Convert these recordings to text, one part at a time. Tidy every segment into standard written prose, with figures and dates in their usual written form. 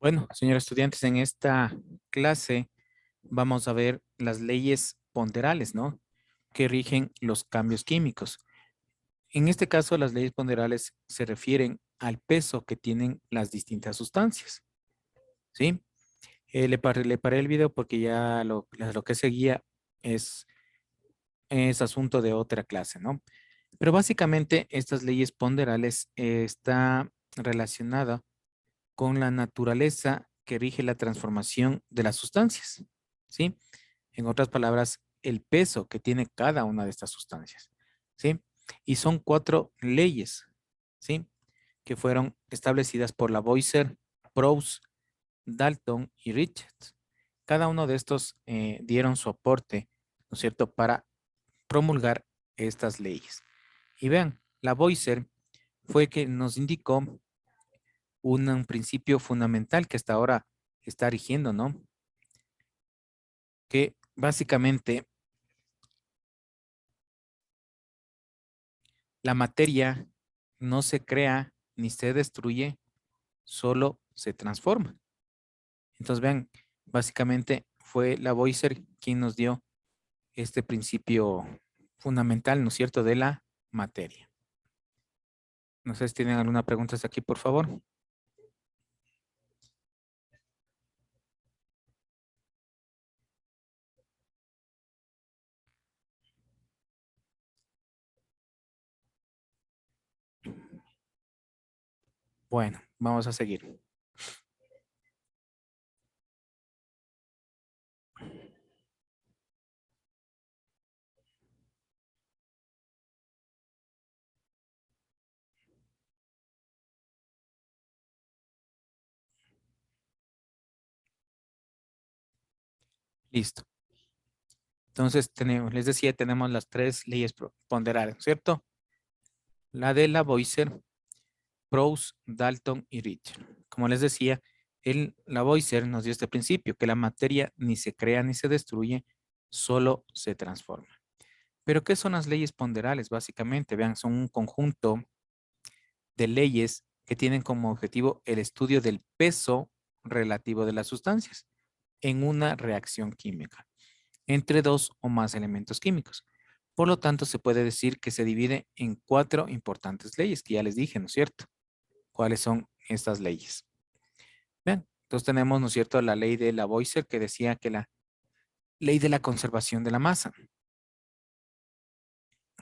Bueno, señores estudiantes, en esta clase vamos a ver las leyes ponderales, ¿no? Que rigen los cambios químicos. En este caso, las leyes ponderales se refieren al peso que tienen las distintas sustancias, ¿sí? Le paré el video porque ya lo que seguía es, es asunto de otra clase, ¿no? Pero básicamente estas leyes ponderales está relacionada con la naturaleza que rige la transformación de las sustancias, ¿sí? En otras palabras, el peso que tiene cada una de estas sustancias, ¿sí? Y son cuatro leyes, ¿sí? Que fueron establecidas por Lavoisier, Proust, Dalton y Richards. Cada uno de estos dieron su aporte, ¿no es cierto?, para promulgar estas leyes. Y vean, Lavoisier fue que nos indicó un principio fundamental que hasta ahora está rigiendo, ¿no? Que básicamente la materia no se crea ni se destruye, solo se transforma. Entonces, vean, básicamente fue Lavoisier quien nos dio este principio fundamental, ¿no es cierto?, de la materia. No sé si tienen alguna pregunta hasta aquí, por favor. Bueno, vamos a seguir. Listo. Entonces, tenemos, les decía, tenemos las tres leyes ponderadas, ¿cierto? La de Lavoisier, Proust, Dalton y Richard. Como les decía, Lavoisier nos dio este principio, que la materia ni se crea ni se destruye, solo se transforma. Pero, ¿qué son las leyes ponderales? Básicamente, vean, son un conjunto de leyes que tienen como objetivo el estudio del peso relativo de las sustancias en una reacción química entre dos o más elementos químicos. Por lo tanto, se puede decir que se divide en cuatro importantes leyes, que ya les dije, ¿no es cierto? ¿Cuáles son estas leyes? Vean, entonces tenemos, ¿no es cierto?, la ley de Lavoisier que decía que la ley de la conservación de la masa,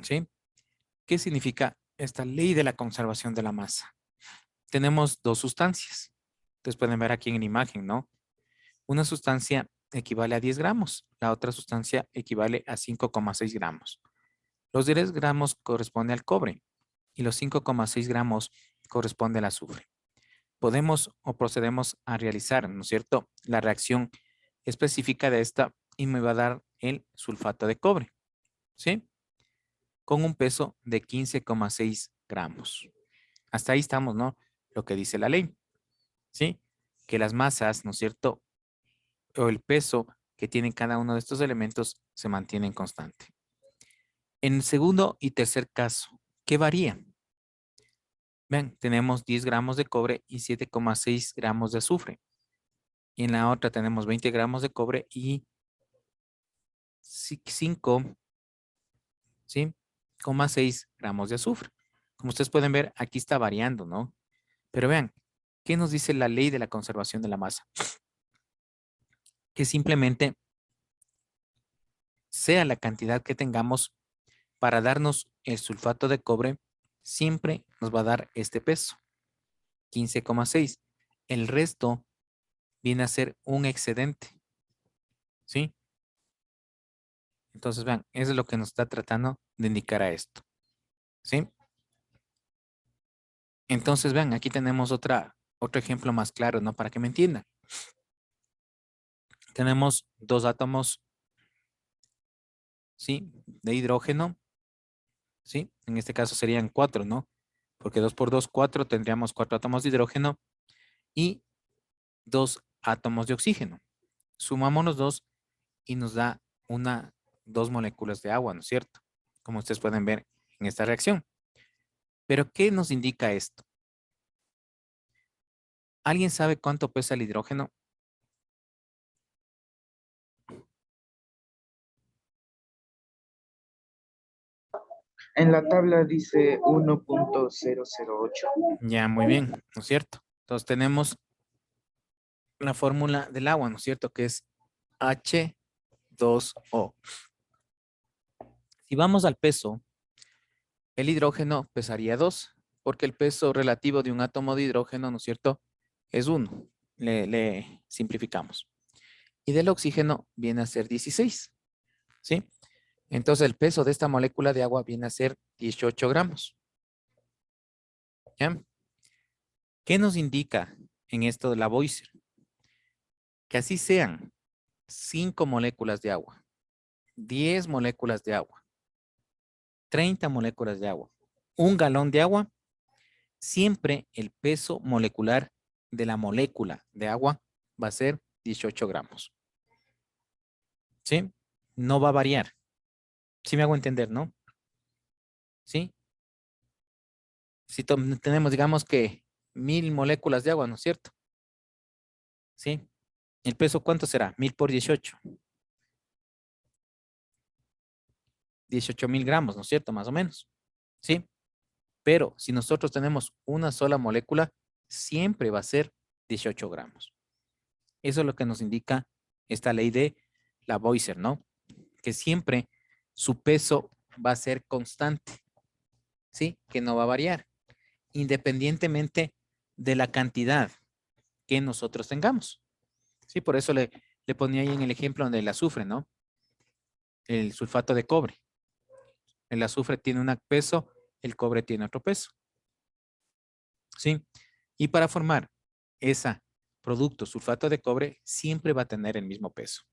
¿sí? ¿Qué significa esta ley de la conservación de la masa? Tenemos dos sustancias. Ustedes pueden ver aquí en la imagen, ¿no? Una sustancia equivale a 10 gramos, la otra sustancia equivale a 5,6 gramos. Los 10 gramos corresponde al cobre y los 5,6 gramos corresponde al azufre. Podemos o procedemos a realizar, ¿no es cierto?, la reacción específica de esta y me va a dar el sulfato de cobre, ¿sí? Con un peso de 15,6 gramos. Hasta ahí estamos, ¿no? Lo que dice la ley, ¿sí? Que las masas, ¿no es cierto?, o el peso que tienen cada uno de estos elementos se mantienen constante. En el segundo y tercer caso, ¿qué varía? Vean, tenemos 10 gramos de cobre y 7,6 gramos de azufre. Y en la otra tenemos 20 gramos de cobre y 5, ¿sí? 6 gramos de azufre. Como ustedes pueden ver, aquí está variando, ¿no? Pero vean, ¿qué nos dice la ley de la conservación de la masa? Que simplemente sea la cantidad que tengamos para darnos el sulfato de cobre, siempre nos va a dar este peso, 15,6. El resto viene a ser un excedente, ¿sí? Entonces, vean, eso es lo que nos está tratando de indicar a esto, ¿sí? Entonces, vean, aquí tenemos otro ejemplo más claro, ¿no? Para que me entiendan. Tenemos dos átomos, ¿sí? De hidrógeno, ¿sí? En este caso serían cuatro, ¿no? Porque 2 por 2, 4, tendríamos 4 átomos de hidrógeno y 2 átomos de oxígeno. Sumamos los dos y nos da dos moléculas de agua, ¿no es cierto? Como ustedes pueden ver en esta reacción. Pero, ¿qué nos indica esto? ¿Alguien sabe cuánto pesa el hidrógeno? En la tabla dice 1.008. Ya, muy bien, ¿no es cierto? Entonces tenemos la fórmula del agua, ¿no es cierto? Que es H2O. Si vamos al peso, el hidrógeno pesaría 2, porque el peso relativo de un átomo de hidrógeno, ¿no es cierto? Es 1. Le simplificamos. Y del oxígeno viene a ser 16, ¿sí? Entonces el peso de esta molécula de agua viene a ser 18 gramos. ¿Ya? ¿Qué nos indica en esto de la Boyce? Que así sean 5 moléculas de agua, 10 moléculas de agua, 30 moléculas de agua, un galón de agua, siempre el peso molecular de la molécula de agua va a ser 18 gramos. ¿Sí? No va a variar. ¿Sí me hago entender, no? ¿Sí? Si tenemos, digamos que 1000 moléculas de agua, ¿no es cierto? ¿Sí? ¿El peso cuánto será? 1000 por 18. 18,000 gramos, ¿no es cierto? Más o menos. ¿Sí? Pero si nosotros tenemos una sola molécula, siempre va a ser 18 gramos. Eso es lo que nos indica esta ley de Lavoisier, ¿no? Que siempre su peso va a ser constante, ¿sí? Que no va a variar, independientemente de la cantidad que nosotros tengamos. Sí, por eso le ponía ahí en el ejemplo del azufre, ¿no? El sulfato de cobre. El azufre tiene un peso, el cobre tiene otro peso. ¿Sí? Y para formar ese producto sulfato de cobre, siempre va a tener el mismo peso.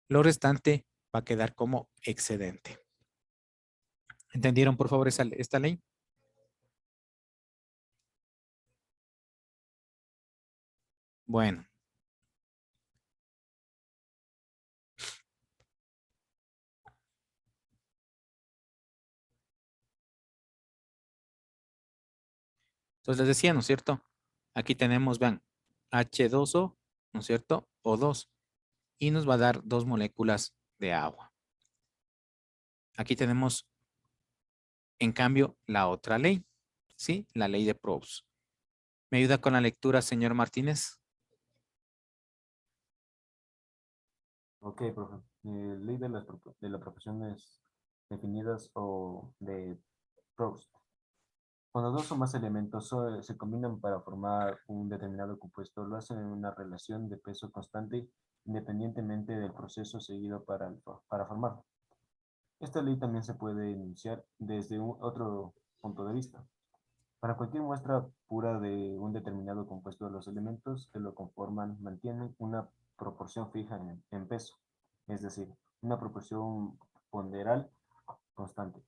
Lo restante va a quedar como excedente. ¿Entendieron, por favor, esta ley? Bueno, entonces les decía, ¿no es cierto? Aquí tenemos, vean, H2O, ¿no es cierto? O2. Y nos va a dar 2 moléculas de agua. Aquí tenemos, en cambio, la otra ley, ¿sí? La ley de Proust. ¿Me ayuda con la lectura, señor Martínez? Ok, profe. Ley de de las proporciones definidas o de Proust. Cuando dos o más elementos se combinan para formar un determinado compuesto, lo hacen en una relación de peso constante independientemente del proceso seguido para formarlo. Esta ley también se puede enunciar desde otro punto de vista. Para cualquier muestra pura de un determinado compuesto, los elementos que lo conforman mantienen una proporción fija en peso, es decir, una proporción ponderal constante.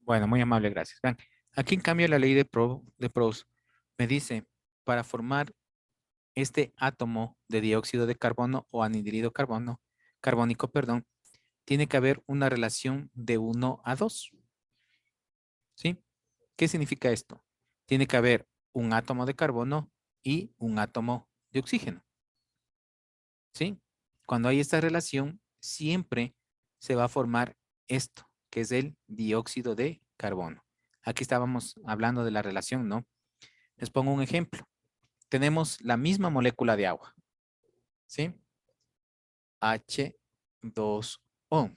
Bueno, muy amable, gracias. Vean, aquí en cambio la ley de Proust me dice, para formar este átomo de dióxido de carbono o anhidrido carbónico, perdón, tiene que haber una relación de 1 a 2. ¿Sí? ¿Qué significa esto? Tiene que haber un átomo de carbono y un átomo de oxígeno. ¿Sí? Cuando hay esta relación, siempre se va a formar esto, que es el dióxido de carbono. Aquí estábamos hablando de la relación, ¿no? Les pongo un ejemplo. Tenemos la misma molécula de agua, ¿sí? H2O.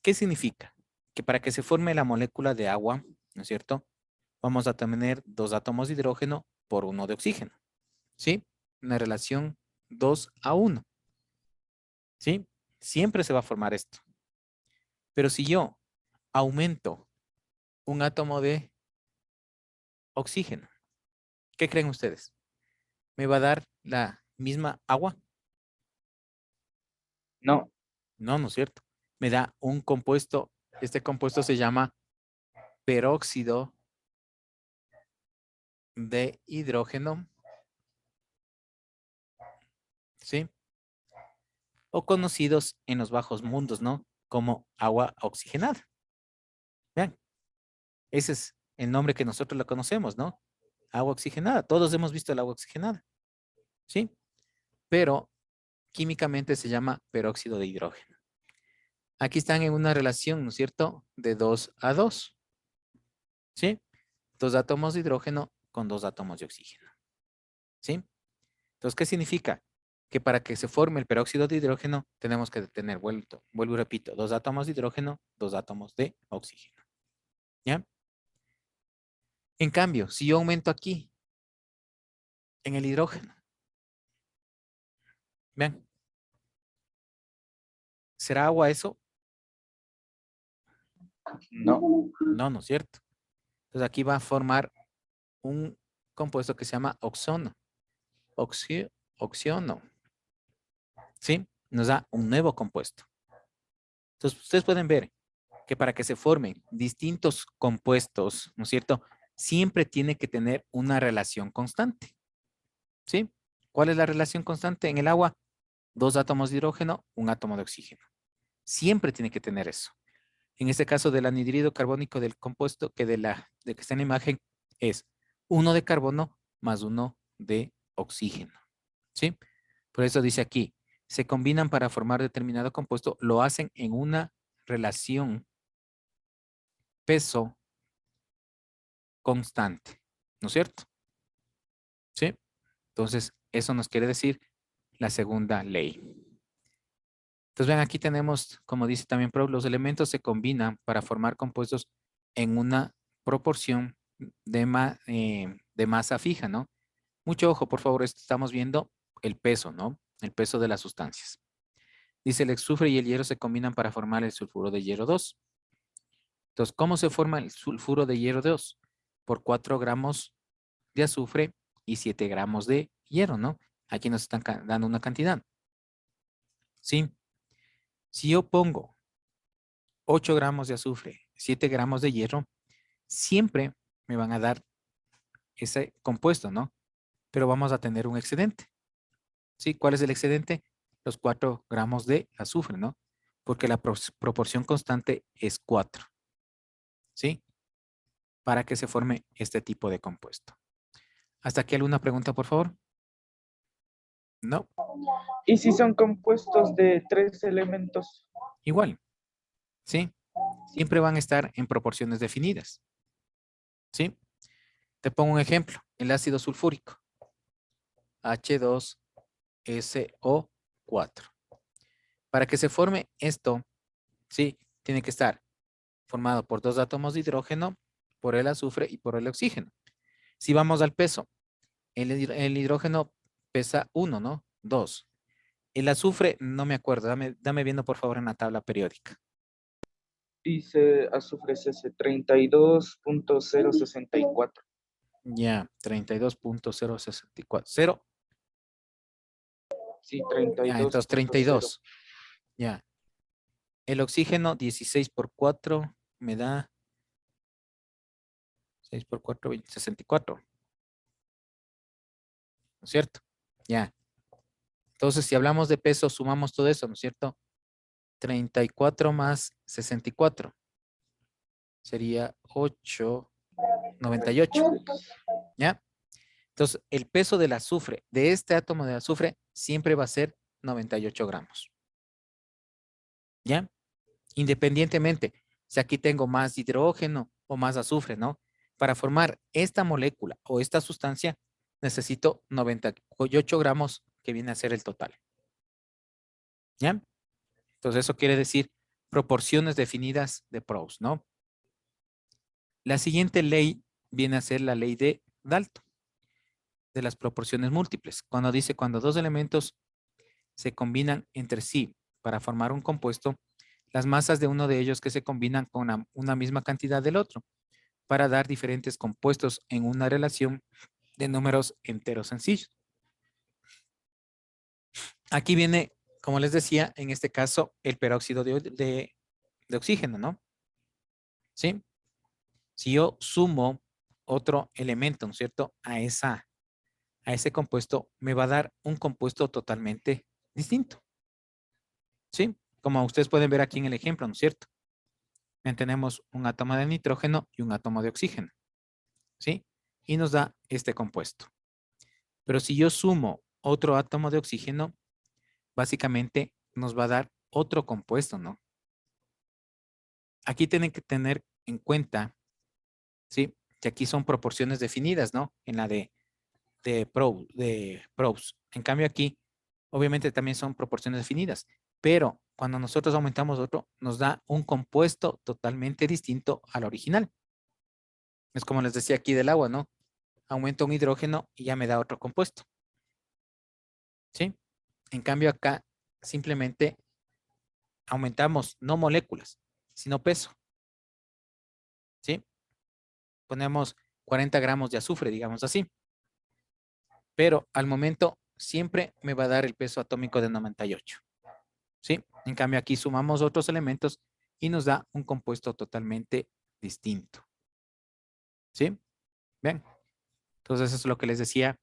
¿Qué significa? Que para que se forme la molécula de agua, ¿no es cierto? Vamos a tener 2 átomos de hidrógeno por 1 de oxígeno, ¿sí? Una relación 2 a 1, ¿sí? Siempre se va a formar esto. Pero si yo aumento un átomo de oxígeno, ¿qué creen ustedes? ¿Me va a dar la misma agua? No, No, no es cierto. Me da un compuesto, este compuesto se llama peróxido de hidrógeno, ¿sí? O conocidos en los bajos mundos, ¿no? Como agua oxigenada. Vean, ese es el nombre que nosotros lo conocemos, ¿no? Agua oxigenada. Todos hemos visto el agua oxigenada. ¿Sí? Pero químicamente se llama peróxido de hidrógeno. Aquí están en una relación, ¿no es cierto? De 2 a 2. ¿Sí? 2 átomos de hidrógeno con 2 átomos de oxígeno. ¿Sí? Entonces, ¿qué significa? Que para que se forme el peróxido de hidrógeno, tenemos que tener, vuelvo y repito, 2 átomos de hidrógeno, 2 átomos de oxígeno. ¿Ya? En cambio, si yo aumento aquí, en el hidrógeno, vean, ¿será agua eso? No. No, no es cierto. Entonces aquí va a formar un compuesto que se llama oxono. Oxiono. ¿Sí? Nos da un nuevo compuesto. Entonces, ustedes pueden ver que para que se formen distintos compuestos, ¿no es cierto? Siempre tiene que tener una relación constante. ¿Sí? ¿Cuál es la relación constante en el agua? 2 átomos de hidrógeno, 1 átomo de oxígeno. Siempre tiene que tener eso. En este caso del anhidrido carbónico del compuesto de que está en la imagen es 1 de carbono más 1 de oxígeno. ¿Sí? Por eso dice aquí, se combinan para formar determinado compuesto, lo hacen en una relación peso constante. ¿No es cierto? ¿Sí? Entonces, eso nos quiere decir la segunda ley. Entonces, vean, aquí tenemos, como dice también Proust, los elementos se combinan para formar compuestos en una proporción de masa fija, ¿no? Mucho ojo, por favor, estamos viendo el peso, ¿no? El peso de las sustancias. Dice, el azufre y el hierro se combinan para formar el sulfuro de hierro 2. Entonces, ¿cómo se forma el sulfuro de hierro 2? Por 4 gramos de azufre y 7 gramos de hierro, ¿no? Aquí nos están dando una cantidad. ¿Sí? Si yo pongo 8 gramos de azufre, 7 gramos de hierro, siempre me van a dar ese compuesto, ¿no? Pero vamos a tener un excedente. ¿Sí? ¿Cuál es el excedente? Los 4 gramos de azufre, ¿no? Porque la proporción constante es 4. ¿Sí? Para que se forme este tipo de compuesto. ¿Hasta aquí alguna pregunta, por favor? No, ¿Y si son compuestos de 3 elementos? igual. ¿Sí? Siempre van a estar en proporciones definidas. ¿Sí? Te pongo un ejemplo. El ácido sulfúrico. H2SO4. Para que se forme esto, ¿sí? Tiene que estar formado por 2 átomos de hidrógeno, por el azufre y por el oxígeno. Si vamos al peso, el hidrógeno pesa 1, ¿no? 2. El azufre, no me acuerdo, dame viendo por favor en la tabla periódica. Dice azufre CC 32.064. Ya, 32.064. 0. Sí, Ya, entonces 32.0. 32. Ya. El oxígeno, 16 por 4, me da 6 por 4, 64. ¿No es cierto? Ya. Entonces, si hablamos de peso, sumamos todo eso, ¿no es cierto? 34 más 64. Sería 8,98. ¿Ya? Entonces, el peso del azufre, de este átomo de azufre, siempre va a ser 98 gramos. ¿Ya? Independientemente, si aquí tengo más hidrógeno o más azufre, ¿no? Para formar esta molécula o esta sustancia, necesito 98 gramos, que viene a ser el total. ¿Ya? Entonces, eso quiere decir proporciones definidas de Proust, ¿no? La siguiente ley viene a ser la ley de Dalton, de las proporciones múltiples. Cuando dice, cuando dos elementos se combinan entre sí para formar un compuesto, las masas de uno de ellos que se combinan con una misma cantidad del otro, para dar diferentes compuestos en una relación de números enteros sencillos. Aquí viene, como les decía, en este caso, el peróxido de oxígeno, ¿no? ¿Sí? Si yo sumo otro elemento, ¿no es cierto?, a ese compuesto, me va a dar un compuesto totalmente distinto. ¿Sí? Como ustedes pueden ver aquí en el ejemplo, ¿no es cierto? Tenemos un átomo de nitrógeno y un átomo de oxígeno. ¿Sí? y nos da este compuesto. Pero si yo sumo otro átomo de oxígeno, básicamente nos va a dar otro compuesto, ¿no? Aquí tienen que tener en cuenta, ¿sí? Que aquí son proporciones definidas, ¿no? En la de Probst. En cambio aquí, obviamente también son proporciones definidas, pero cuando nosotros aumentamos otro, nos da un compuesto totalmente distinto al original. Es como les decía aquí del agua, ¿no? Aumento un hidrógeno y ya me da otro compuesto. ¿Sí? En cambio acá simplemente aumentamos no moléculas, sino peso. ¿Sí? Ponemos 40 gramos de azufre, digamos así. Pero al momento siempre me va a dar el peso atómico de 98. ¿Sí? En cambio aquí sumamos otros elementos y nos da un compuesto totalmente distinto. ¿Sí? Bien. Entonces eso es lo que les decía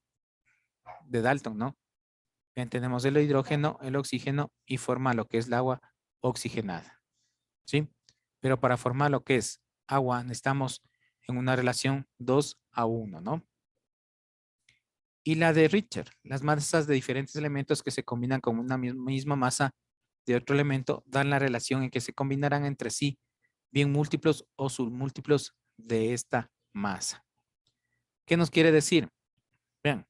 de Dalton, ¿no? Bien, tenemos el hidrógeno, el oxígeno y forma lo que es el agua oxigenada. ¿Sí? Pero para formar lo que es agua necesitamos en una relación 2:1, ¿no? Y la de Richter, las masas de diferentes elementos que se combinan con una misma masa de otro elemento dan la relación en que se combinarán entre sí bien múltiplos o submúltiplos de esta masa. ¿Qué nos quiere decir? Vean,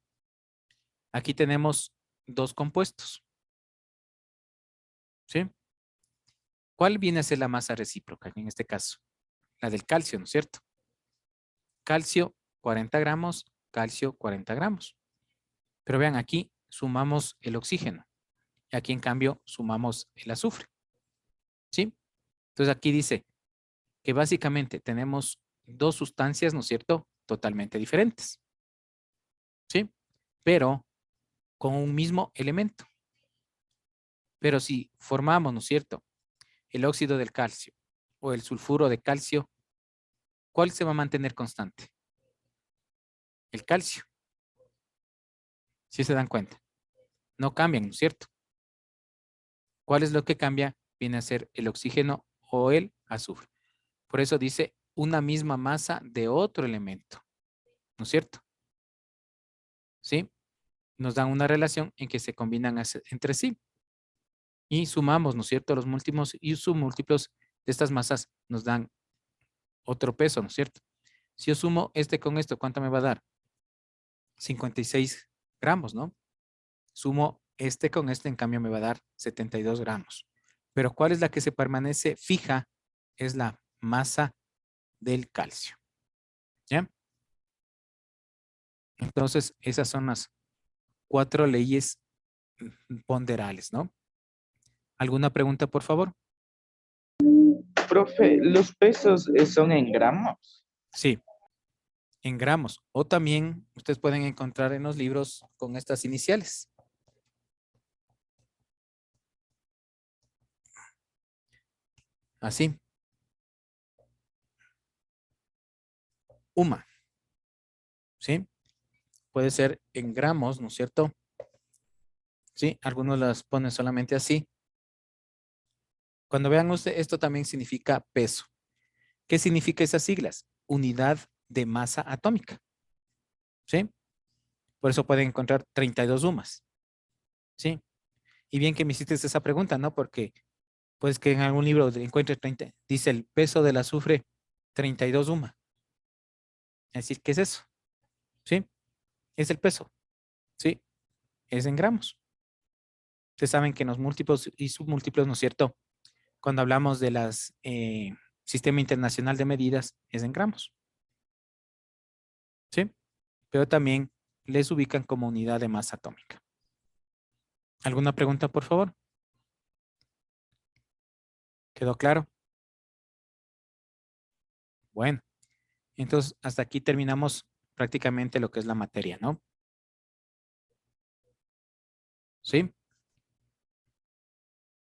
aquí tenemos dos compuestos. ¿Sí? ¿Cuál viene a ser la masa recíproca en este caso? La del calcio, ¿no es cierto? Calcio 40 gramos, calcio 40 gramos. Pero vean, aquí sumamos el oxígeno. Y aquí en cambio sumamos el azufre. ¿Sí? Entonces aquí dice que básicamente tenemos dos sustancias, ¿no es cierto? Totalmente diferentes. ¿Sí? Pero con un mismo elemento. Pero si formamos, ¿no es cierto? El óxido del calcio o el sulfuro de calcio, ¿cuál se va a mantener constante? El calcio. Si se dan cuenta. No cambian, ¿no es cierto? ¿Cuál es lo que cambia? Viene a ser el oxígeno o el azufre. Por eso dice una misma masa de otro elemento. ¿No es cierto? ¿Sí? Nos dan una relación en que se combinan entre sí. Y sumamos, ¿no es cierto? Los múltiplos y submúltiplos de estas masas nos dan otro peso, ¿no es cierto? Si yo sumo este con esto, ¿cuánto me va a dar? 56 gramos, ¿no? Sumo este con este, en cambio me va a dar 72 gramos. Pero ¿cuál es la que se permanece fija? Es la masa del calcio. ¿Ya? Entonces, esas son las 4 leyes ponderales, ¿no? ¿Alguna pregunta, por favor? Profe, ¿los pesos son en gramos? Sí, en gramos. O también ustedes pueden encontrar en los libros con estas iniciales. Así. UMA. ¿Sí? Puede ser en gramos, ¿no es cierto? Sí, algunos las ponen solamente así. Cuando vean usted, esto también significa peso. ¿Qué significa esas siglas? Unidad de masa atómica. ¿Sí? Por eso pueden encontrar 32 UMAs. ¿Sí? Y bien que me hiciste esa pregunta, ¿no? Porque pues que en algún libro encuentre 30, dice el peso del azufre 32 UMA. Es decir, ¿qué es eso? ¿Sí? Es el peso. ¿Sí? Es en gramos. Ustedes saben que en los múltiplos y submúltiplos, ¿no es cierto? Cuando hablamos de las Sistema Internacional de Medidas, es en gramos. ¿Sí? Pero también les ubican como unidad de masa atómica. ¿Alguna pregunta, por favor? ¿Quedó claro? Bueno, entonces hasta aquí terminamos prácticamente lo que es la materia, ¿no? ¿Sí?